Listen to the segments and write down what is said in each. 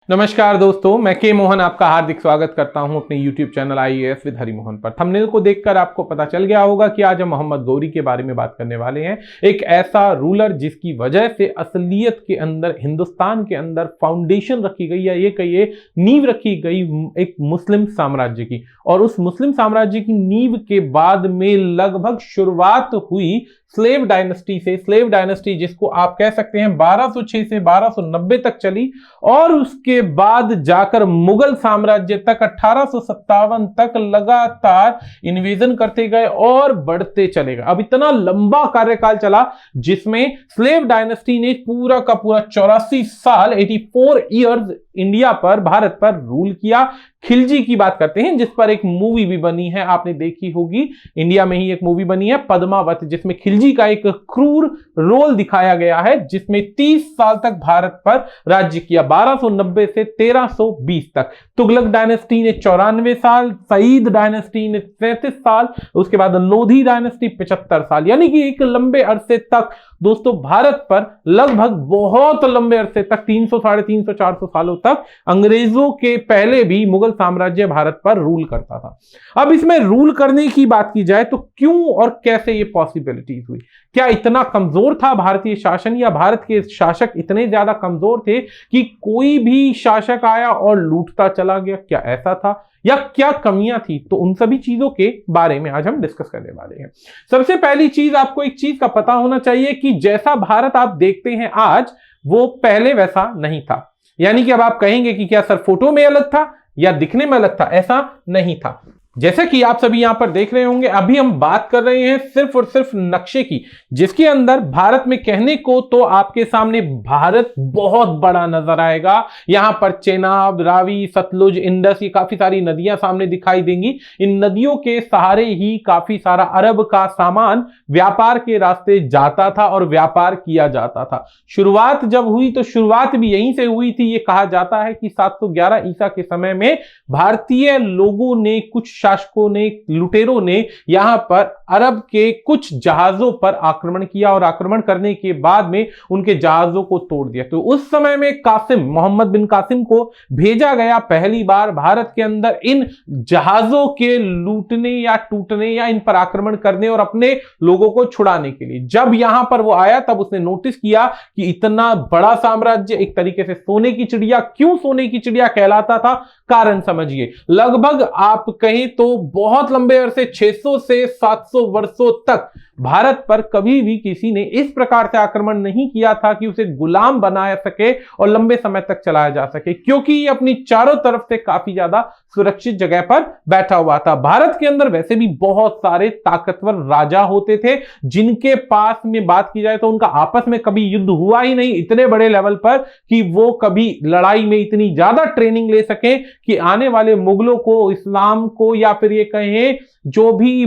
नमस्कार दोस्तों, मैं के मोहन आपका हार्दिक स्वागत करता हूं अपने YouTube channel IAS with Hari Mohan पर। थंबनेल को देखकर आपको पता चल गया होगा कि आज हम मोहम्मद गौरी के बारे में बात करने वाले हैं। एक ऐसा रूलर जिसकी वजह से असलियत के अंदर, हिंदुस्तान के अंदर फाउंडेशन रखी गई है, ये कहिए नींव रखी गई एक मुस्लिम साम्राज्य की। और उस मुस्लिम साम्राज्य की नींव के बाद में लगभग शुरुआत हुई स्लेव डायनेस्टी से। स्लेव डायनेस्टी जिसको आप कह सकते हैं 1206 से 1290 तक चली और उसके बाद जाकर मुगल साम्राज्य तक 1857 तक लगातार इन्वेजन करते गए और बढ़ते चले गए। अब इतना लंबा कार्यकाल चला जिसमें स्लेव डायनेस्टी ने पूरा का पूरा 84 साल 84 ईयर्स इंडिया पर, भारत पर रूल किया। खिलजी की बात करते हैं जिस पर एक मूवी भी बनी है, आपने देखी होगी, इंडिया में ही एक मूवी बनी है पद्मावत, जिसमें खिलजी का एक क्रूर रोल दिखाया गया है, जिसमें 30 साल तक भारत पर राज्य किया, 1290 से 1320 तक। तुगलक डायनेस्टी ने 94 साल, सईद डायनेस्टी ने 33 साल, उसके बाद लोधी डायनेस्टी 75 साल, यानी कि एक लंबे अरसे तक दोस्तों भारत पर, लगभग बहुत लंबे अरसे तक 300, 350, 400 सालों तक अंग्रेजों के पहले भी मुगल साम्राज्य भारत पर रूल करता था। अब इसमें रूल करने की बात की जाए तो क्यों और कैसे ये पॉसिबिलिटीज हुई? क्या इतना कमजोर था भारतीय शासन, या भारत के शासक इतने ज्यादा कमजोर थे कि कोई भी शासक आया और लूटता चला गया? क्या ऐसा था, या क्या कमियां थी? तो उन सभी चीजों के बारे में आज हम डिस्कस करने वाले हैं। सबसे पहली चीज, आपको एक चीज का पता होना चाहिए कि जैसा भारत आप देखते हैं आज, वो पहले वैसा नहीं था। यानी कि अब आप कहेंगे कि क्या सर फोटो में अलग था या दिखने में अलग था? ऐसा नहीं था। जैसे कि आप सभी यहां पर देख रहे होंगे, अभी हम बात कर रहे हैं सिर्फ और सिर्फ नक्शे की, जिसके अंदर भारत में कहने को तो आपके सामने भारत बहुत बड़ा नजर आएगा। यहां पर चेनाब, रावी, सतलुज, इंडस, ये काफी सारी नदियां सामने दिखाई देंगी। इन नदियों के सहारे ही काफी सारा अरब का सामान व्यापार के रास्ते जाता था और व्यापार किया जाता था। शुरुआत जब हुई तो शुरुआत भी यहीं से हुई थी। ये कहा जाता है कि 711 ईसा के समय में भारतीय लोगों ने, कुछ शासकों ने, लुटेरों ने यहां पर अरब के कुछ जहाजों पर आक्रमण किया और आक्रमण करने के बाद में उनके जहाजों को तोड़ दिया। तो उस समय में कासिम, मोहम्मद बिन कासिम को भेजा गया पहली बार भारत के अंदर इन जहाजों के लूटने या टूटने या इन पर आक्रमण करने और अपने लोगों को छुड़ाने के लिए। जब यहां पर वो आया तब उसने नोटिस किया कि इतना बड़ा साम्राज्य, एक तरीके से सोने की चिड़िया। क्यों सोने की चिड़िया कहलाता था? कारण समझिए, लगभग आप कहें तो बहुत लंबे अरसे, 600 से 700 वर्षों तक भारत पर कभी भी किसी ने इस प्रकार से आक्रमण नहीं किया था कि उसे गुलाम बनाया सके और लंबे समय तक चलाया जा सके, क्योंकि ये अपनी चारों तरफ से काफी ज्यादा सुरक्षित जगह पर बैठा हुआ था। भारत के अंदर वैसे भी बहुत सारे ताकतवर राजा होते थे, जिनके पास में बात की जाए तो उनका आपस में कभी युद्ध हुआ ही नहीं इतने बड़े लेवल पर कि वो कभी लड़ाई में इतनी ज्यादा ट्रेनिंग ले सके कि आने वाले मुगलों को, इस्लाम को, या फिर ये कहें जो भी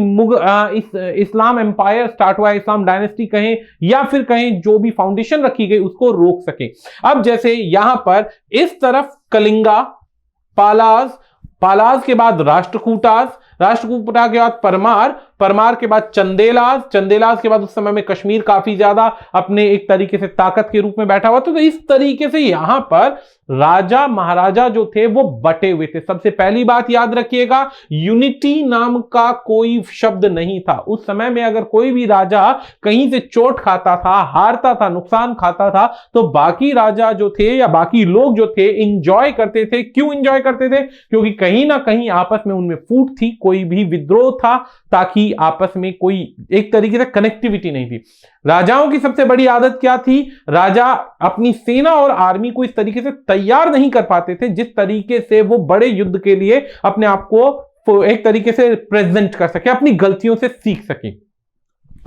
इस्लाम एम्पायर स्टार्ट हुआ, इस्लाम डायनेस्टी कहें या फिर कहें जो भी फाउंडेशन रखी गई, उसको रोक सके। अब जैसे यहां पर इस तरफ कलिंगा, पालाज के बाद राष्ट्रकूटाज के बाद परमार के बाद चंदेलाज के बाद उस समय में कश्मीर काफी ज्यादा अपने एक तरीके से ताकत के रूप में बैठा हुआ था। तो इस तरीके से यहां पर राजा महाराजा जो थे वो बटे हुए थे। सबसे पहली बात याद रखिएगा, यूनिटी नाम का कोई शब्द नहीं था। उस समय में अगर कोई भी राजा कहीं से चोट खाता था, हारता था, नुकसान खाता था, तो बाकी राजा जो थे या बाकी लोग जो थे इंजॉय करते थे। क्यों इंजॉय करते थे? क्योंकि कहीं ना कहीं आपस में उनमें फूट थी, कोई भी विद्रोह था, ताकि आपस में कोई एक तरीके से कनेक्टिविटी नहीं थी। राजाओं की सबसे बड़ी आदत क्या थी? राजा अपनी सेना और आर्मी को इस तरीके से तैयार नहीं कर पाते थे जिस तरीके से वो बड़े युद्ध के लिए अपने आप को एक तरीके से प्रेजेंट कर सके, अपनी गलतियों से सीख सके।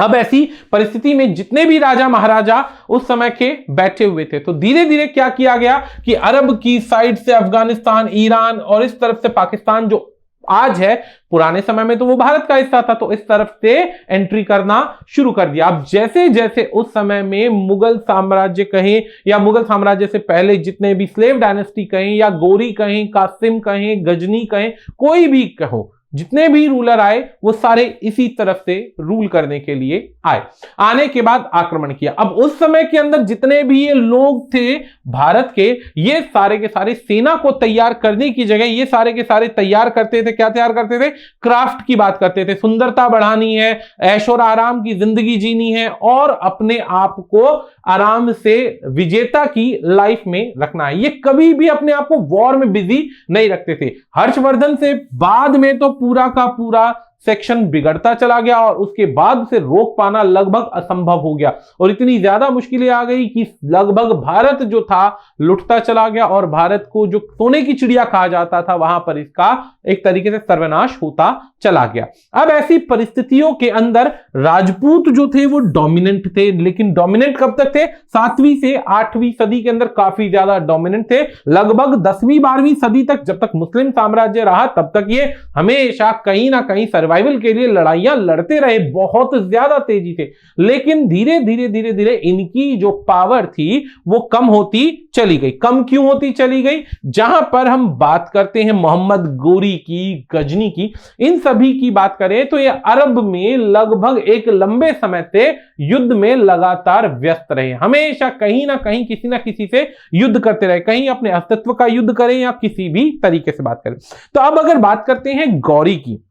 अब ऐसी परिस्थिति में जितने भी राजा महाराजा उस समय के बैठे हुए थे, तो धीरे धीरे क्या किया गया कि अरब की साइड से अफगानिस्तान, ईरान और इस तरफ से पाकिस्तान जो आज है, पुराने समय में तो वो भारत का हिस्सा था, तो इस तरफ से एंट्री करना शुरू कर दिया। अब जैसे जैसे उस समय में मुगल साम्राज्य कहें या मुगल साम्राज्य से पहले जितने भी स्लेव डायनेस्टी कहें या गौरी कहें, कासिम कहें, गजनी कहें, कोई भी कहो, जितने भी रूलर आए वो सारे इसी तरफ से रूल करने के लिए आए। आने के बाद आक्रमण किया। अब उस समय के अंदर जितने भी ये लोग थे भारत के, ये सारे के सारे सेना को तैयार करने की जगह ये सारे के सारे तैयार करते थे, क्या तैयार करते थे? क्राफ्ट की बात करते थे, सुंदरता बढ़ानी है, ऐश और आराम की जिंदगी जीनी है और अपने आप को आराम से विजेता की लाइफ में रखना है। ये कभी भी अपने आप को वॉर में बिजी नहीं रखते थे। हर्षवर्धन से बाद में तो पूरा का पूरा सेक्शन बिगड़ता चला गया और उसके बाद उसे रोक पाना लगभग असंभव हो गया और इतनी ज्यादा मुश्किलें आ गई कि लगभग भारत जो था लुटता चला गया और भारत को जो सोने की चिड़िया कहा जाता था वहां पर इसका एक तरीके से सर्वनाश होता चला गया। अब ऐसी परिस्थितियों के अंदर राजपूत जो थे वो डोमिनेंट थे, लेकिन डोमिनेंट कब तक थे? 7वीं से 8वीं सदी के अंदर काफी ज्यादा डोमिनेंट थे। लगभग 10वीं 12वीं सदी तक जब तक मुस्लिम साम्राज्य रहा तब तक ये हमेशा कहीं ना कहीं सर्वाइवल के लिए लड़ाइयां लड़ते रहे, बहुत ज्यादा तेजी से। लेकिन धीरे धीरे धीरे धीरे इनकी जो पावर थी वो कम होती चली गई। कम क्यों होती चली गई? जहां पर हम बात करते हैं मोहम्मद गोरी की, गजनी की, इन सभी की बात करें तो ये अरब में लगभग एक लंबे समय से युद्ध में लगातार व्यस्त रहे, हमेशा कहीं ना कहीं किसी ना किसी से युद्ध करते रहे, कहीं अपने अस्तित्व का युद्ध करें या किसी भी तरीके से बात करें। तो अब अगर बात करते हैं गौरी की,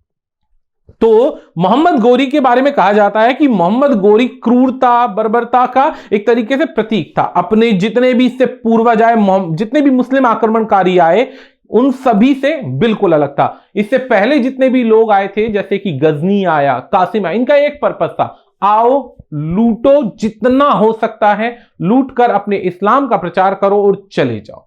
तो मोहम्मद गोरी के बारे में कहा जाता है कि मोहम्मद गोरी क्रूरता, बर्बरता का एक तरीके से प्रतीक था। अपने जितने भी इससे पूर्वज आए, जितने भी मुस्लिम आक्रमणकारी आए, उन सभी से बिल्कुल अलग था। इससे पहले जितने भी लोग आए थे, जैसे कि गजनी आया, कासिम आया, इनका एक पर्पस था, आओ लूटो, जितना हो सकता है लूट कर अपने इस्लाम का प्रचार करो और चले जाओ।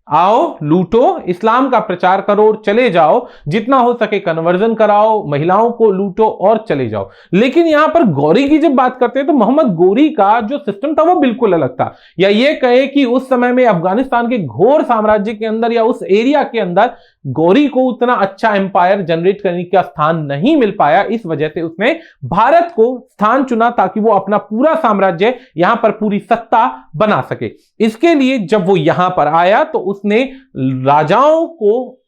आओ लूटो, इस्लाम का प्रचार करो और चले जाओ, जितना हो सके कन्वर्जन कराओ, महिलाओं को लूटो और चले जाओ। लेकिन यहां पर गौरी की जब बात करते हैं तो मोहम्मद गोरी का जो सिस्टम था वो बिल्कुल अलग था। या ये कहे कि उस समय में अफगानिस्तान के घोर साम्राज्य के अंदर या उस एरिया के अंदर गौरी को उतना अच्छा एम्पायर जनरेट करने का स्थान नहीं मिल पाया। इस वजह से उसने भारत को स्थान चुना ताकि वो अपना पूरा साम्राज्य यहां पर पूरी सत्ता बना सके। इसके लिए जब वो यहां पर आया तो उसने राजाओं को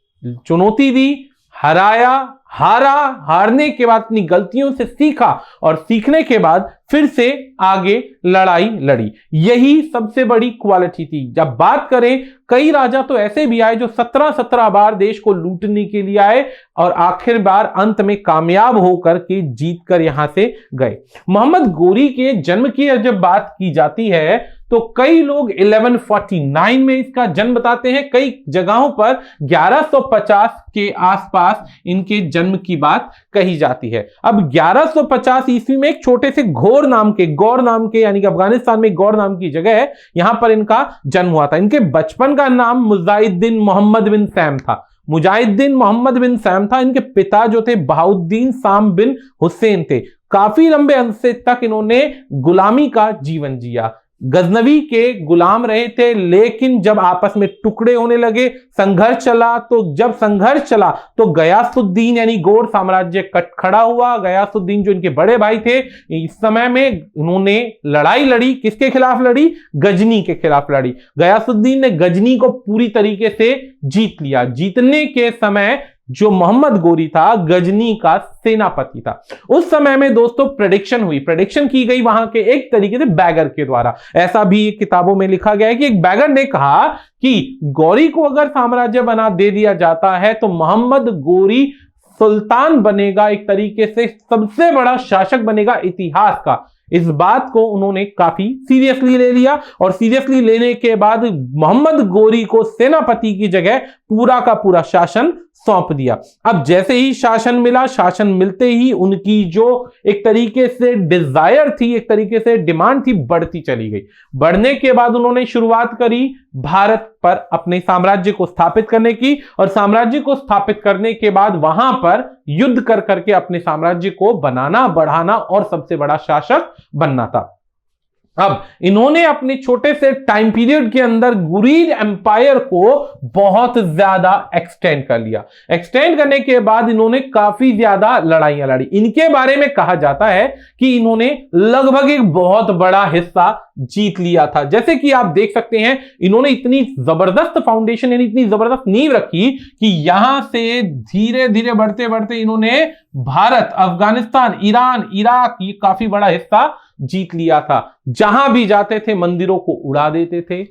चुनौती दी, हराया, हारने के बाद अपनी गलतियों से सीखा और सीखने के बाद फिर से आगे लड़ाई लड़ी। यही सबसे बड़ी क्वालिटी थी। जब बात करें, कई राजा तो ऐसे भी आए जो 17 बार देश को लूटने के लिए आए और आखिर बार अंत में कामयाब होकर के जीत कर यहां से गए। मोहम्मद गोरी के जन्म की जब बात की जाती है तो कई लोग 1149 में इसका जन्म बताते हैं, कई जगहों पर 1150 के आसपास इनके जन्म की बात कही जाती है। अब 1150 ईस्वी में एक छोटे से गौर नाम के यानी कि अफगानिस्तान में गौर नाम की जगह है, यहां पर इनका जन्म हुआ था। इनके बचपन का नाम मुजाहिद्दीन मोहम्मद बिन सैम था। मुजाहिद्दीन मोहम्मद बिन सैम था। इनके पिता जो थे बहाउद्दीन साम बिन हुसैन थे। काफी लंबे अरसे तक इन्होंने गुलामी का जीवन जिया, गजनवी के गुलाम रहे थे। लेकिन जब आपस में टुकड़े होने लगे, संघर्ष चला, तो जब संघर्ष चला तो गयासुद्दीन यानी गौर साम्राज्य खड़ा हुआ। गयासुद्दीन जो इनके बड़े भाई थे, इस समय में उन्होंने लड़ाई लड़ी। किसके खिलाफ लड़ी? गजनी के खिलाफ लड़ी। गयासुद्दीन ने गजनी को पूरी तरीके से जीत लिया। जीतने के समय जो मोहम्मद गोरी था गजनी का सेनापति था। उस समय में दोस्तों प्रेडिक्शन की गई वहां के एक तरीके से बैगर के द्वारा। ऐसा भी किताबों में लिखा गया है कि एक बैगर ने कहा कि गौरी को अगर साम्राज्य बना दे दिया जाता है तो मोहम्मद गोरी सुल्तान बनेगा, एक तरीके से सबसे बड़ा शासक बनेगा इतिहास का। इस बात को उन्होंने काफी सीरियसली ले लिया और सीरियसली लेने के बाद मोहम्मद गोरी को सेनापति की जगह पूरा का पूरा शासन सौंप दिया। अब जैसे ही शासन मिला, शासन मिलते ही उनकी जो एक तरीके से डिजायर थी, एक तरीके से डिमांड थी, बढ़ती चली गई। बढ़ने के बाद उन्होंने शुरुआत करी भारत पर अपने साम्राज्य को स्थापित करने की और साम्राज्य को स्थापित करने के बाद वहां पर युद्ध कर करके अपने साम्राज्य को बनाना, बढ़ाना और सबसे बड़ा शासक बनना था। अब इन्होंने अपने छोटे से टाइम पीरियड के अंदर गुरीद एम्पायर को बहुत ज्यादा एक्सटेंड कर लिया। एक्सटेंड करने के बाद इन्होंने काफी ज्यादा लड़ाइयां लड़ी। इनके बारे में कहा जाता है कि इन्होंने लगभग एक बहुत बड़ा हिस्सा जीत लिया था। जैसे कि आप देख सकते हैं, इन्होंने इतनी जबरदस्त फाउंडेशन यानी इतनी जबरदस्त नींव रखी कि यहां से धीरे धीरे बढ़ते बढ़ते इन्होंने भारत, अफगानिस्तान, ईरान, इराक, ये काफी बड़ा हिस्सा जीत लिया था। जहां भी जाते थे मंदिरों को उड़ा देते थे,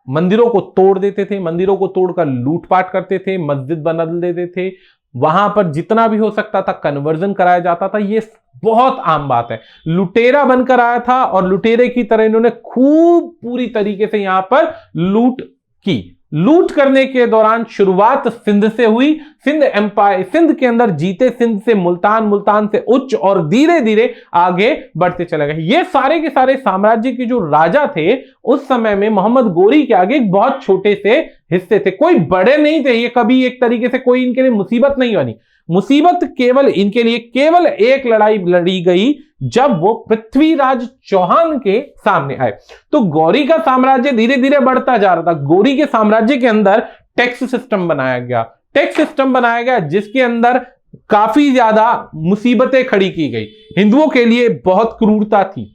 मंदिरों को तोड़ देते थे, मंदिरों को तोड़कर लूटपाट करते थे, मस्जिद बदल देते थे, वहां पर जितना भी हो सकता था कन्वर्जन कराया जाता था। ये बहुत आम बात है। लुटेरा बनकर आया था और लुटेरे की तरह इन्होंने खूब पूरी तरीके से यहां पर लूट की। लूट करने के दौरान शुरुआत सिंध से हुई। सिंध एम्पायर, सिंध के अंदर जीते, सिंध से मुल्तान, मुल्तान से उच्च, और धीरे धीरे आगे बढ़ते चले गए। ये सारे के सारे साम्राज्य के जो राजा थे उस समय में मोहम्मद गोरी के आगे एक बहुत छोटे से हिस्से थे, कोई बड़े नहीं थे। ये कभी एक तरीके से कोई इनके लिए मुसीबत नहीं बनी। मुसीबत केवल इनके लिए केवल एक लड़ाई लड़ी गई जब वो पृथ्वीराज चौहान के सामने आए। तो गौरी का साम्राज्य धीरे धीरे बढ़ता जा रहा था। गौरी के साम्राज्य के अंदर टैक्स सिस्टम बनाया गया, टैक्स सिस्टम बनाया गया जिसके अंदर काफी ज्यादा मुसीबतें खड़ी की गई। हिंदुओं के लिए बहुत क्रूरता थी,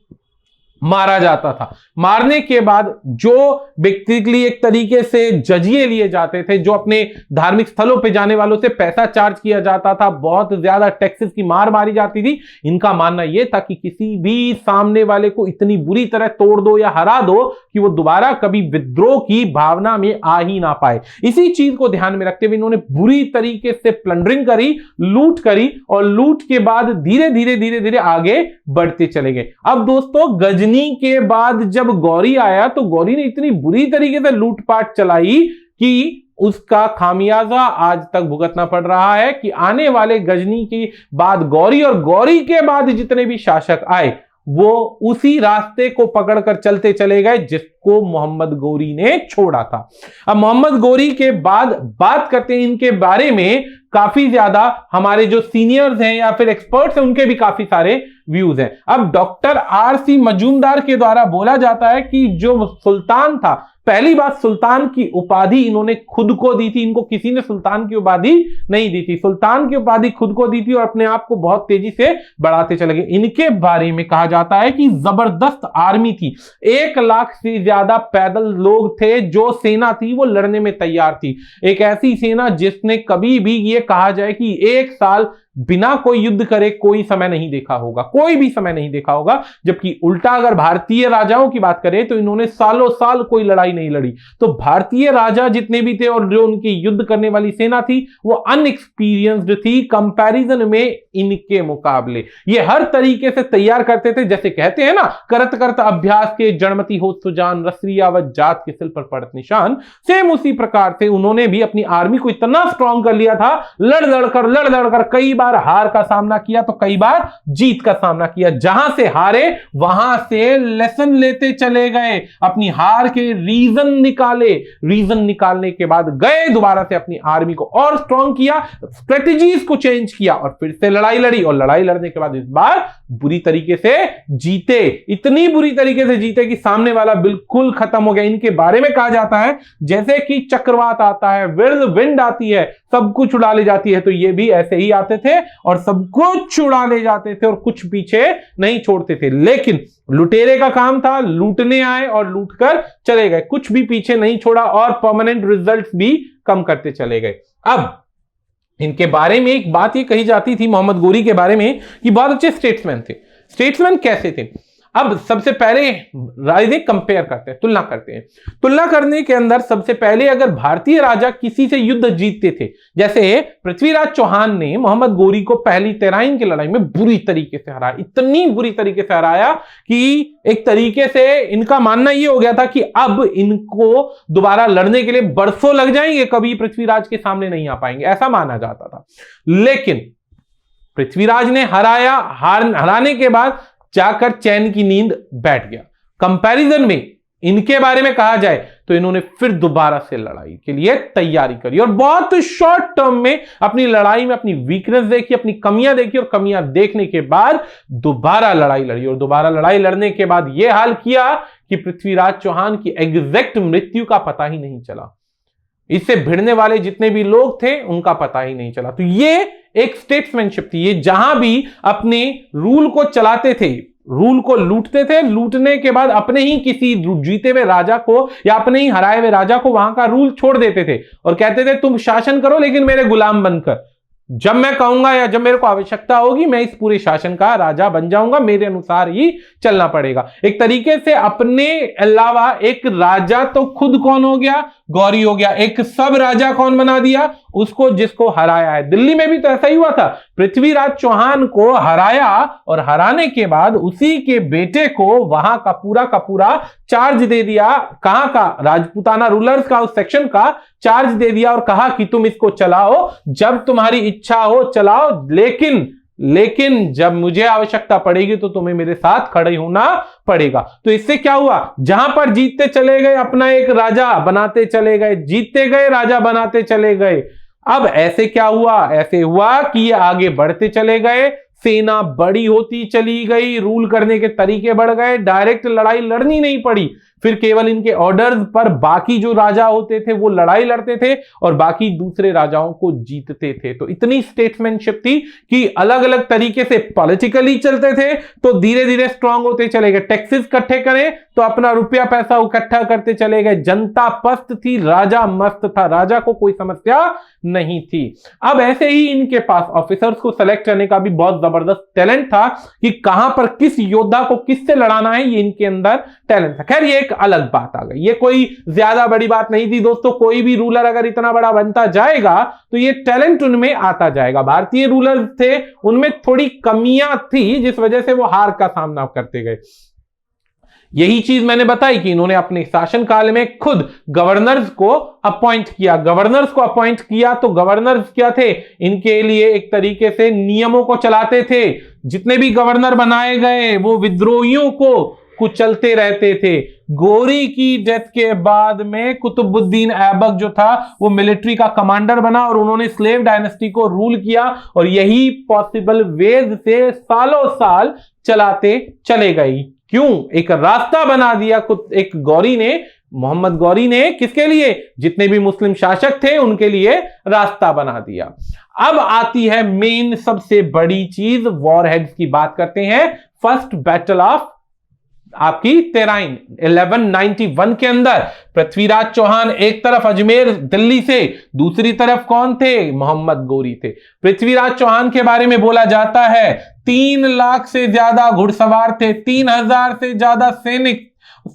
मारा जाता था। मारने के बाद जो व्यक्ति के लिए एक तरीके से जजिए लिए जाते थे, जो अपने धार्मिक स्थलों पे जाने वालों से पैसा चार्ज किया जाता था, बहुत ज्यादा टैक्सेस की मार मारी जाती थी। इनका मानना यह था कि किसी भी सामने वाले को इतनी बुरी तरह तोड़ दो या हरा दो कि वो दोबारा कभी विद्रोह की भावना में आ ही ना पाए। इसी चीज को ध्यान में रखते हुए इन्होंने बुरी तरीके से प्लंडरिंग करी, लूट करी, और लूट के बाद धीरे धीरे आगे बढ़ते चले गए। अब दोस्तों, गजनी के बाद जब गौरी आया तो गौरी ने इतनी बुरी तरीके से लूटपाट चलाई कि उसका खामियाजा आज तक भुगतना पड़ रहा है। कि आने वाले गजनी के बाद गौरी और गौरी के बाद जितने भी शासक आए वो उसी रास्ते को पकड़कर चलते चले गए जिसको मोहम्मद गोरी ने छोड़ा था। अब मोहम्मद गोरी के बाद बात करते हैं इनके बारे में। काफी ज्यादा हमारे जो सीनियर्स हैं या फिर एक्सपर्ट्स हैं उनके भी काफी सारे व्यूज हैं। अब डॉक्टर आर.सी. मजूमदार के द्वारा बोला जाता है कि जो सुल्तान था, पहली बात सुल्तान की उपाधि इन्होंने खुद को दी थी। इनको किसी ने सुल्तान की उपाधि नहीं दी थी। सुल्तान की उपाधि खुद को दी थी और अपने आप को बहुत तेजी से बढ़ाते चले गए। इनके बारे में कहा जाता है कि जबरदस्त आर्मी थी, 1 लाख से ज्यादा पैदल लोग थे। जो सेना थी वो लड़ने में तैयार थी। एक ऐसी सेना जिसने कभी भी ये कहा जाए कि 1 साल बिना कोई युद्ध करे कोई समय नहीं देखा होगा, कोई भी समय नहीं देखा होगा। जबकि उल्टा अगर भारतीय राजाओं की बात करें तो इन्होंने सालों साल कोई लड़ाई नहीं लड़ी। तो भारतीय राजा जितने भी थे और जो उनकी युद्ध करने वाली सेना थी वो अनएक्सपीरियंस्ड थी कंपैरिजन में इनके मुकाबले। ये हर तरीके से तैयार करते थे, जैसे कहते हैं ना, करत करत अभ्यास के जड़मती हो सुजान, रसरियावत जात के सिल पर पड़त निशान। सेम उसी प्रकार से उन्होंने भी अपनी आर्मी को इतना स्ट्रांग कर लिया था, लड़ लड़कर कई बार हार का सामना किया तो कई बार जीत का सामना किया। जहां से हारे वहां से लेसन लेते चले गए, अपनी हार के रीजन निकाले, रीजन निकालने के बाद गए दोबारा से अपनी आर्मी को और स्ट्रांग किया, स्ट्रेटजीज को चेंज किया और फिर से लड़ाई लड़ी। और लड़ाई लड़ने के बाद इस बार बुरी तरीके से जीते, इतनी बुरी तरीके से जीते कि सामने वाला बिल्कुल खत्म हो गया। इनके बारे में कहा जाता है जैसे कि चक्रवात आता है, विंड आती है, सब कुछ उड़ा ले जाती है, तो ये भी ऐसे ही आते थे और सब कुछ उड़ा ले जाते थे और कुछ पीछे नहीं छोड़ते थे। लेकिन लुटेरे का काम था, लूटने आए और लूटकर चले गए, कुछ भी पीछे नहीं छोड़ा और परमानेंट रिजल्ट्स भी कम करते चले गए। अब इनके बारे में एक बात ये कही जाती थी मोहम्मद गोरी के बारे में कि बहुत अच्छे स्टेट्समैन थे। स्टेट्समैन कैसे थे? अब सबसे पहले राजे कंपेयर करते हैं, तुलना करते हैं। तुलना करने के अंदर सबसे पहले अगर भारतीय राजा किसी से युद्ध जीतते थे, जैसे पृथ्वीराज चौहान ने मोहम्मद गोरी को पहली तराइन की लड़ाई में बुरी तरीके से हराया, इतनी बुरी तरीके से हराया कि एक तरीके से इनका मानना यह हो गया था कि अब इनको दोबारा लड़ने के लिए बरसों लग जाएंगे, कभी पृथ्वीराज के सामने नहीं आ पाएंगे, ऐसा माना जाता था। लेकिन पृथ्वीराज ने हराने के बाद जाकर चैन की नींद बैठ गया। कंपैरिजन में इनके बारे में कहा जाए तो इन्होंने फिर दोबारा से लड़ाई के लिए तैयारी करी और बहुत शॉर्ट टर्म में अपनी लड़ाई में अपनी वीकनेस देखी, अपनी कमियां देखी और कमियां देखने के बाद दोबारा लड़ाई लड़ी और दोबारा लड़ाई लड़ने के बाद यह हाल किया कि पृथ्वीराज चौहान की एग्जैक्ट मृत्यु का पता ही नहीं चला। इससे भिड़ने वाले जितने भी लोग थे उनका पता ही नहीं चला। तो ये एक स्टेट्समैनशिप थी। ये जहां भी अपने रूल को चलाते थे, रूल को लूटते थे, लूटने के बाद अपने ही किसी जीते हुए राजा को या अपने ही हराए हुए राजा को वहां का रूल छोड़ देते थे और कहते थे तुम शासन करो लेकिन मेरे गुलाम बनकर, जब मैं कहूंगा या जब मेरे को आवश्यकता होगी मैं इस पूरे शासन का राजा बन जाऊंगा, मेरे अनुसार ही चलना पड़ेगा। एक तरीके से अपने अलावा एक राजा तो खुद कौन हो गया, गौरी हो गया। एक सब राजा कौन बना दिया, उसको जिसको हराया है। दिल्ली में भी तो ऐसा ही हुआ था। पृथ्वीराज चौहान को हराया और हराने के बाद उसी के बेटे को वहां का पूरा चार्ज दे दिया। कहां का, राजपूताना रूलर्स का, उस सेक्शन का चार्ज दे दिया और कहा कि तुम इसको चलाओ, जब तुम्हारी इच्छा हो चलाओ, लेकिन जब मुझे आवश्यकता पड़ेगी तो तुम्हें मेरे साथ खड़े होना पड़ेगा। तो इससे क्या हुआ, जहां पर जीतते चले गए अपना एक राजा बनाते चले गए, जीतते गए राजा बनाते चले गए। अब ऐसे क्या हुआ, ऐसे हुआ कि ये आगे बढ़ते चले गए, सेना बड़ी होती चली गई, रूल करने के तरीके बढ़ गए, डायरेक्ट लड़ाई लड़नी नहीं पड़ी। फिर केवल इनके ऑर्डर्स पर बाकी जो राजा होते थे वो लड़ाई लड़ते थे और बाकी दूसरे राजाओं को जीतते थे। तो इतनी स्टेट्समैनशिप थी कि अलग अलग तरीके से पॉलिटिकली चलते थे तो धीरे धीरे स्ट्रांग होते चले गए। टैक्सेस इकट्ठे करें तो अपना रुपया पैसा इकट्ठा करते चले गए। जनता पस्त थी, राजा मस्त था, राजा को कोई समस्या नहीं थी। अब ऐसे ही इनके पास ऑफिसर्स को सेलेक्ट करने का भी बहुत जबरदस्त टैलेंट था कि कहां पर किस योद्धा को किससे लड़ाना है, ये इनके अंदर टैलेंट था। खैर ये एक अलग बात आ गई, ये कोई ज्यादा बड़ी बात नहीं थी दोस्तों। कोई भी रूलर अगर इतना बड़ा बनता जाएगा तो ये टैलेंट उनमें आता जाएगा। भारतीय रूलर थे, उनमें थोड़ी कमियां थी जिस वजह से वो हार का सामना करते गए। यही चीज मैंने बताई कि इन्होंने अपने शासनकाल में खुद गवर्नर्स को अपॉइंट किया। गवर्नर्स को अपॉइंट किया तो गवर्नर्स क्या थे, इनके लिए एक तरीके से नियमों को चलाते थे। जितने भी गवर्नर बनाए गए वो विद्रोहियों को कुचलते रहते थे। गौरी की डेथ के बाद में कुतुबुद्दीन ऐबक जो था वो मिलिट्री का कमांडर बना और उन्होंने स्लेव डायनेस्टी को रूल किया और यही पॉसिबल वेज से सालों साल चलाते चले गए। क्यों, एक रास्ता बना दिया एक गौरी ने, मोहम्मद गौरी ने, किसके लिए, जितने भी मुस्लिम शासक थे उनके लिए रास्ता बना दिया। अब आती है मेन सबसे बड़ी चीज, वॉर हेड्स की बात करते हैं। फर्स्ट बैटल ऑफ आपकी तेराइन 1191 के अंदर पृथ्वीराज चौहान एक तरफ अजमेर दिल्ली से, दूसरी तरफ कौन थे, मोहम्मद गौरी थे। पृथ्वीराज चौहान के बारे में बोला जाता है 3 लाख से ज्यादा घुड़सवार थे, 3000 से ज्यादा सैनिक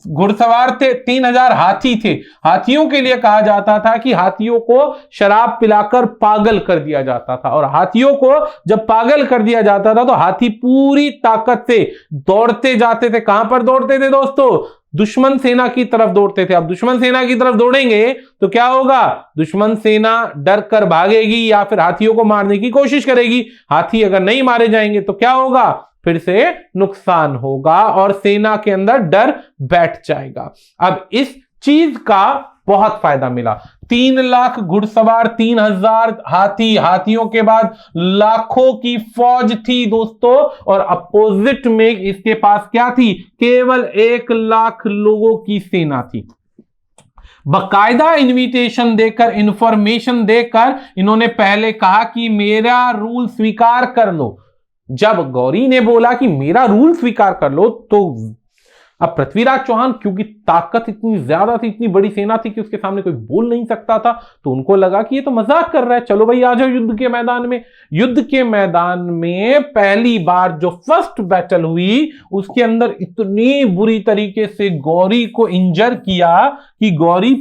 घुड़सवार थे, 3000 हाथी थे। हाथियों के लिए कहा जाता था कि हाथियों को शराब पिलाकर पागल कर दिया जाता था और हाथियों को जब पागल कर दिया जाता था तो हाथी पूरी ताकत से दौड़ते जाते थे। कहां पर दौड़ते थे दोस्तों, दुश्मन सेना की तरफ दौड़ते थे। अब दुश्मन सेना की तरफ दौड़ेंगे तो क्या होगा, दुश्मन सेना डर कर भागेगी या फिर हाथियों को मारने की कोशिश करेगी। हाथी अगर नहीं मारे जाएंगे तो क्या होगा, फिर से नुकसान होगा और सेना के अंदर डर बैठ जाएगा। अब इस चीज का बहुत फायदा मिला। 3 लाख घुड़सवार, 3000 हाथी, हाथियों के बाद लाखों की फौज थी दोस्तों और अपोजिट में इसके पास क्या थी, केवल 1 लाख लोगों की सेना थी। बकायदा इनविटेशन देकर, इंफॉर्मेशन देकर इन्होंने पहले कहा कि मेरा रूल स्वीकार कर लो। जब गौरी ने बोला कि मेरा रूल स्वीकार कर लो तो अब पृथ्वीराज चौहान, क्योंकि ताकत इतनी ज्यादा थी, इतनी बड़ी सेना थी कि उसके सामने कोई बोल नहीं सकता था, तो उनको लगा कि ये तो मजाक कर रहा है, चलो भाई आ जाओ युद्ध के मैदान में। युद्ध के मैदान में पहली बार जो फर्स्ट बैटल हुई उसके अंदर इतनी बुरी तरीके से गौरी को इंजर किया कि गौरी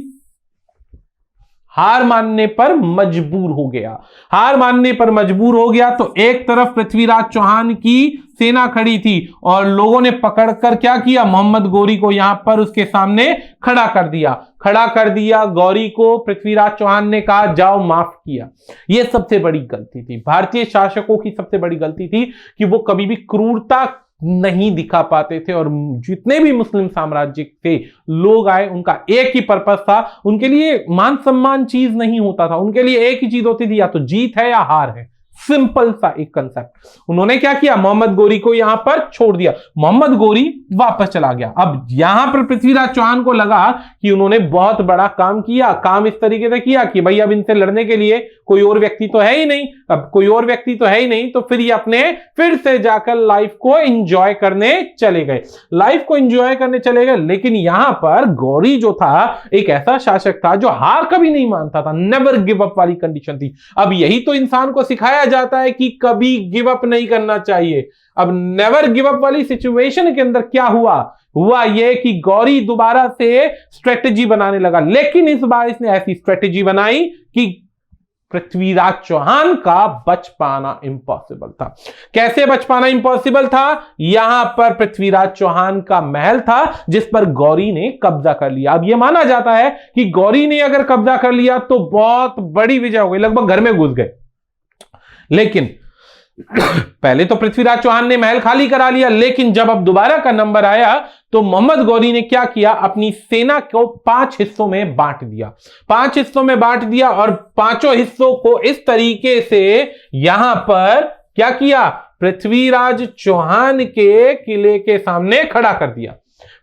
हार मानने पर मजबूर हो गया। हार मानने पर मजबूर हो गया तो एक तरफ पृथ्वीराज चौहान की सेना खड़ी थी और लोगों ने पकड़कर क्या किया, मोहम्मद गौरी को यहां पर उसके सामने खड़ा कर दिया। गौरी को पृथ्वीराज चौहान ने कहा जाओ, माफ किया। यह सबसे बड़ी गलती थी, भारतीय शासकों की सबसे बड़ी गलती थी कि वो कभी भी क्रूरता नहीं दिखा पाते थे, और जितने भी मुस्लिम साम्राज्य के लोग आए उनका एक ही पर्पस था, उनके लिए मान सम्मान चीज नहीं होता था, उनके लिए एक ही चीज होती थी, या तो जीत है या हार है। सिंपल सा एक कंसेप्ट। उन्होंने क्या किया, मोहम्मद गोरी को यहां पर छोड़ दिया, मोहम्मद गोरी वापस चला गया। अब यहां पर पृथ्वीराज चौहान को लगा कि उन्होंने बहुत बड़ा काम किया, काम इस तरीके से किया कि भाई अब इनसे लड़ने के लिए कोई और व्यक्ति तो है ही नहीं, अब कोई और व्यक्ति तो है ही नहीं, तो फिर ये अपने फिर से जाकर लाइफ को एंजॉय करने चले गए, लाइफ को एंजॉय करने चले गए। लेकिन यहां पर गौरी जो था एक ऐसा शासक था जो हार कभी नहीं मानता था, नेवर गिव अप वाली कंडीशन थी। अब यही तो इंसान को सिखाया जाता है कि कभी गिव अप नहीं करना चाहिए। अब नेवर गिव अप वाली सिचुएशन के अंदर क्या हुआ ये कि गौरी दोबारा से स्ट्रेटेजी बनाने लगा, लेकिन इस बार इसने ऐसी स्ट्रेटेजी बनाई कि पृथ्वीराज चौहान का बच पाना इंपॉसिबल था। कैसे बच पाना इंपॉसिबल था, यहां पर पृथ्वीराज चौहान का महल था जिस पर गौरी ने कब्जा कर लिया। अब यह माना जाता है कि गौरी ने अगर कब्जा कर लिया तो बहुत बड़ी विजय हो गई, लगभग घर में घुस गए। लेकिन पहले तो पृथ्वीराज चौहान ने महल खाली करा लिया, लेकिन जब अब दोबारा का नंबर आया तो मोहम्मद गौरी ने क्या किया, अपनी सेना को 5 हिस्सों में बांट दिया, 5 हिस्सों में बांट दिया, और 5 हिस्सों को इस तरीके से यहां पर क्या किया, पृथ्वीराज चौहान के किले के सामने खड़ा कर दिया,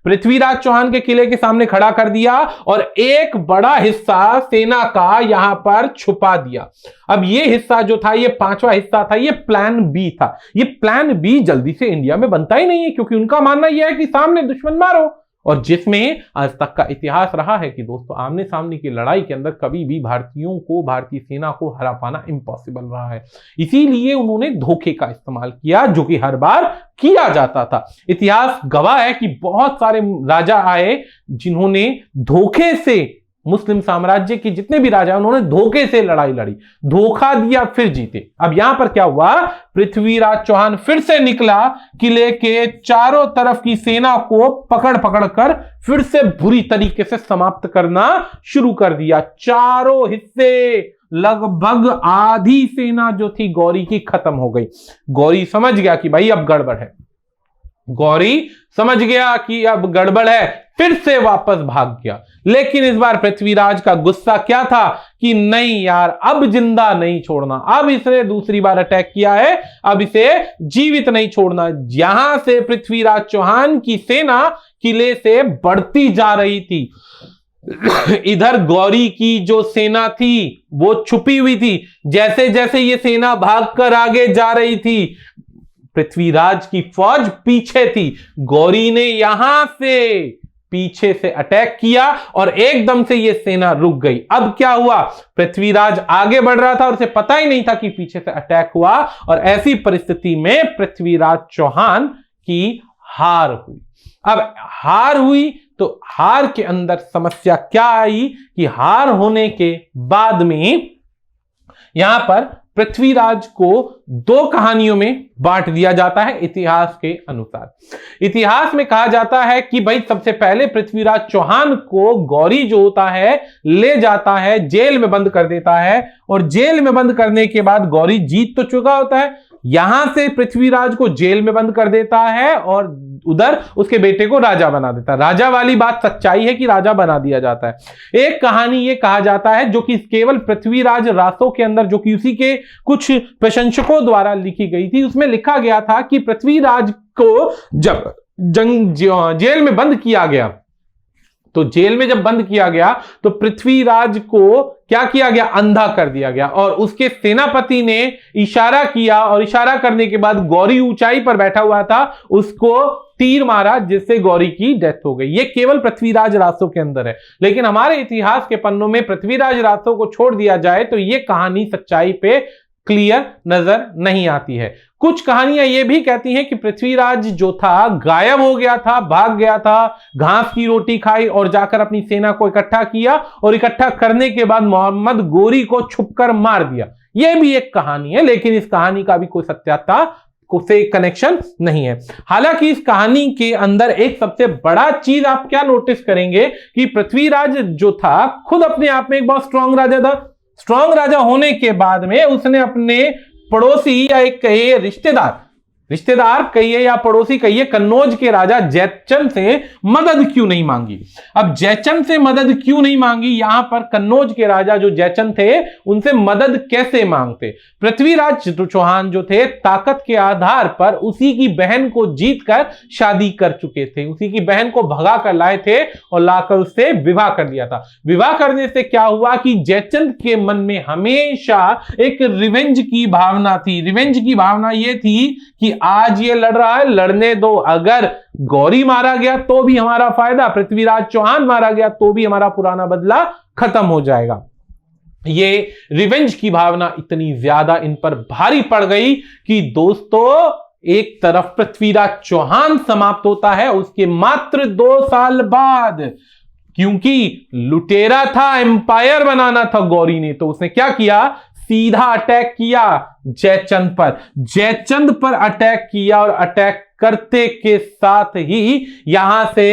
पृथ्वीराज चौहान के किले के सामने खड़ा कर दिया, और एक बड़ा हिस्सा सेना का यहां पर छुपा दिया। अब ये हिस्सा जो था, ये 5वां हिस्सा था, ये प्लान बी था। ये प्लान बी जल्दी से इंडिया में बनता ही नहीं है, क्योंकि उनका मानना यह है कि सामने दुश्मन मारो, और जिसमें आज तक का इतिहास रहा है कि दोस्तों आमने सामने की लड़ाई के अंदर कभी भी भारतीयों को, भारतीय सेना को हरा पाना इम्पॉसिबल रहा है। इसीलिए उन्होंने धोखे का इस्तेमाल किया, जो कि हर बार किया जाता था। इतिहास गवाह है कि बहुत सारे राजा आए जिन्होंने धोखे से, मुस्लिम साम्राज्य के जितने भी राजा उन्होंने धोखे से लड़ाई लड़ी, धोखा दिया फिर जीते। अब यहां पर क्या हुआ, पृथ्वीराज चौहान फिर से निकला, किले के चारों तरफ की सेना को पकड़ पकड़ कर फिर से बुरी तरीके से समाप्त करना शुरू कर दिया। चारों हिस्से, लगभग आधी सेना जो थी गौरी की खत्म हो गई। गौरी समझ गया कि भाई अब गड़बड़ है, गौरी समझ गया कि अब गड़बड़ है, फिर से वापस भाग गया। लेकिन इस बार पृथ्वीराज का गुस्सा क्या था कि नहीं यार, अब जिंदा नहीं छोड़ना, अब इसने दूसरी बार अटैक किया है, अब इसे जीवित नहीं छोड़ना। यहां से पृथ्वीराज चौहान की सेना किले से बढ़ती जा रही थी, इधर गौरी की जो सेना थी वो छुपी हुई थी। जैसे जैसे ये सेना भागकर आगे जा रही थी, पृथ्वीराज की फौज पीछे थी। गौरी ने यहां से पीछे से अटैक किया और एकदम से यह सेना रुक गई। अब क्या हुआ, पृथ्वीराज आगे बढ़ रहा था और उसे पता ही नहीं था कि पीछे से अटैक हुआ, और ऐसी परिस्थिति में पृथ्वीराज चौहान की हार हुई। अब हार हुई तो हार के अंदर समस्या क्या आई कि हार होने के बाद में यहां पर पृथ्वीराज को 2 कहानियों में बांट दिया जाता है इतिहास के अनुसार। इतिहास में कहा जाता है कि भाई सबसे पहले पृथ्वीराज चौहान को गौरी जो होता है ले जाता है, जेल में बंद कर देता है, और जेल में बंद करने के बाद गौरी जीत तो चुका होता है, यहां से पृथ्वीराज को जेल में बंद कर देता है और उधर उसके बेटे को राजा बना देता है। राजा वाली बात सच्चाई है कि राजा बना दिया जाता है। एक कहानी ये कहा जाता है जो कि केवल पृथ्वीराज रासों के अंदर, जो कि उसी के कुछ प्रशंसकों द्वारा लिखी गई थी, उसमें लिखा गया था कि पृथ्वीराज को जब जेल में बंद किया गया, तो जेल में जब बंद किया गया तो पृथ्वीराज को क्या किया गया, अंधा कर दिया गया, और उसके सेनापति ने इशारा किया, और इशारा करने के बाद गौरी ऊंचाई पर बैठा हुआ था, उसको तीर मारा जिससे गौरी की डेथ हो गई। ये केवल पृथ्वीराज रासों के अंदर है, लेकिन हमारे इतिहास के पन्नों में पृथ्वीराज रासों को छोड़ दिया जाए तो ये कहानी सच्चाई पे क्लियर नजर नहीं आती है। कुछ कहानियां ये भी कहती हैं कि पृथ्वीराज जो था गायब हो गया था, भाग गया था, घास की रोटी खाई और जाकर अपनी सेना को इकट्ठा किया, और इकट्ठा करने के बाद मोहम्मद गोरी को छुपकर मार दिया। यह भी एक कहानी है, लेकिन इस कहानी का भी कोई सत्यता से कनेक्शन नहीं है। हालांकि इस कहानी के अंदर एक सबसे बड़ा चीज आप क्या नोटिस करेंगे कि पृथ्वीराज जो था खुद अपने आप में एक बहुत स्ट्रांग राजा था। स्ट्रांग राजा होने के बाद में उसने अपने पड़ोसी या एक रिश्तेदार रिश्तेदार कहिए या पड़ोसी कहिए, कन्नौज के राजा जयचंद से मदद क्यों नहीं मांगी। अब जयचंद से मदद क्यों नहीं मांगी, यहां पर कन्नौज के राजा जो जयचंद थे उनसे मदद कैसे मांगते। पृथ्वीराज चौहान जो थे ताकत के आधार पर उसी की बहन को जीतकर शादी कर चुके थे, उसी की बहन को भगा कर लाए थे और लाकर उससे विवाह कर दिया था। विवाह करने से क्या हुआ कि जयचंद के मन में हमेशा एक रिवेंज की भावना थी। रिवेंज की भावना यह थी कि आज ये लड़ रहा है, लड़ने दो, अगर गौरी मारा गया तो भी हमारा फायदा, पृथ्वीराज चौहान मारा गया तो भी हमारा पुराना बदला खत्म हो जाएगा। ये रिवेंज की भावना इतनी ज्यादा इन पर भारी पड़ गई कि दोस्तों एक तरफ पृथ्वीराज चौहान समाप्त होता है उसके मात्र 2 साल बाद, क्योंकि लुटेरा था, एम्पायर बनाना था गौरी ने, तो उसने क्या किया, सीधा अटैक किया जयचंद पर। जयचंद पर अटैक किया और अटैक करते के साथ ही यहां से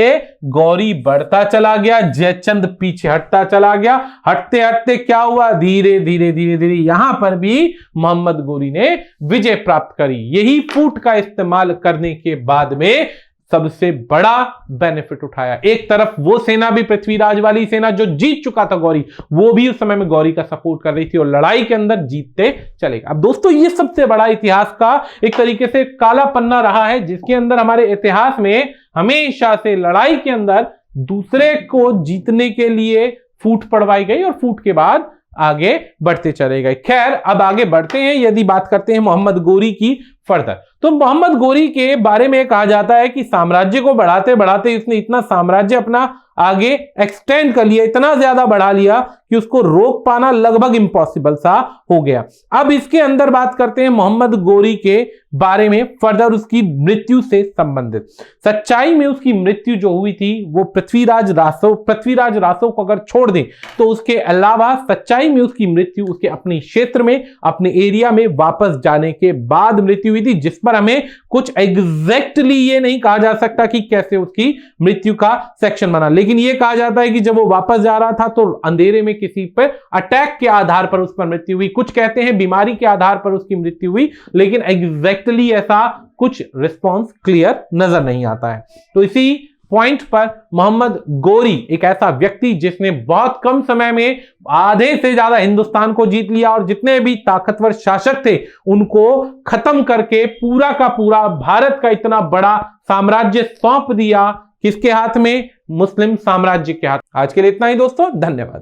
गौरी बढ़ता चला गया, जयचंद पीछे हटता चला गया। हटते हटते क्या हुआ, धीरे धीरे धीरे धीरे यहां पर भी मोहम्मद गौरी ने विजय प्राप्त करी। यही फूट का इस्तेमाल करने के बाद में सबसे बड़ा बेनिफिट उठाया। एक तरफ वो सेना भी, पृथ्वीराज वाली सेना जो जीत चुका था गौरी, वो भी उस समय में गौरी का सपोर्ट कर रही थी और लड़ाई के अंदर जीतते चले गए। अब दोस्तों ये सबसे बड़ा इतिहास का एक तरीके से काला पन्ना रहा है, जिसके अंदर हमारे इतिहास में हमेशा से लड़ाई के अंदर दूसरे को जीतने के लिए फूट पड़वाई गई और फूट के बाद आगे बढ़ते चले गए। खैर अब आगे बढ़ते हैं, यदि बात करते हैं मोहम्मद गौरी की फर्दर, तो मोहम्मद गौरी के बारे में कहा जाता है कि साम्राज्य को बढ़ाते बढ़ाते इसने इतना साम्राज्य अपना आगे एक्सटेंड कर लिया, इतना ज्यादा बढ़ा लिया कि उसको रोक पाना लगभग इम्पॉसिबल सा हो गया। अब इसके अंदर बात करते हैं मोहम्मद गौरी के बारे में फर्दर, उसकी मृत्यु से संबंधित। सच्चाई में उसकी मृत्यु जो हुई थी वो पृथ्वीराज रासव को अगर छोड़ दें तो उसके अलावा सच्चाई में उसकी मृत्यु उसके अपने क्षेत्र में, अपने एरिया में वापस जाने के बाद मृत्यु हुई थी, जिस पर हमें कुछ एग्जैक्टली ये नहीं कहा जा सकता कि कैसे उसकी मृत्यु का सेक्शन बना, लेकिन ये कहा जाता है कि जब वो वापस जा रहा था तो अंधेरे में किसी पर अटैक के आधार पर उस पर मृत्यु हुई। कुछ कहते हैं बीमारी के आधार पर उसकी मृत्यु हुई, लेकिन एग्जैक्टली ऐसा कुछ रिस्पॉन्स क्लियर नजर नहीं आता है। तो इसी पॉइंट पर मोहम्मद गौरी एक ऐसा व्यक्ति जिसने बहुत कम समय में आधे से ज्यादा हिंदुस्तान को जीत लिया और जितने भी ताकतवर शासक थे उनको खत्म करके पूरा का पूरा भारत का इतना बड़ा साम्राज्य सौंप दिया किसके हाथ में, मुस्लिम साम्राज्य के हाथ। आज के लिए इतना ही दोस्तों, धन्यवाद।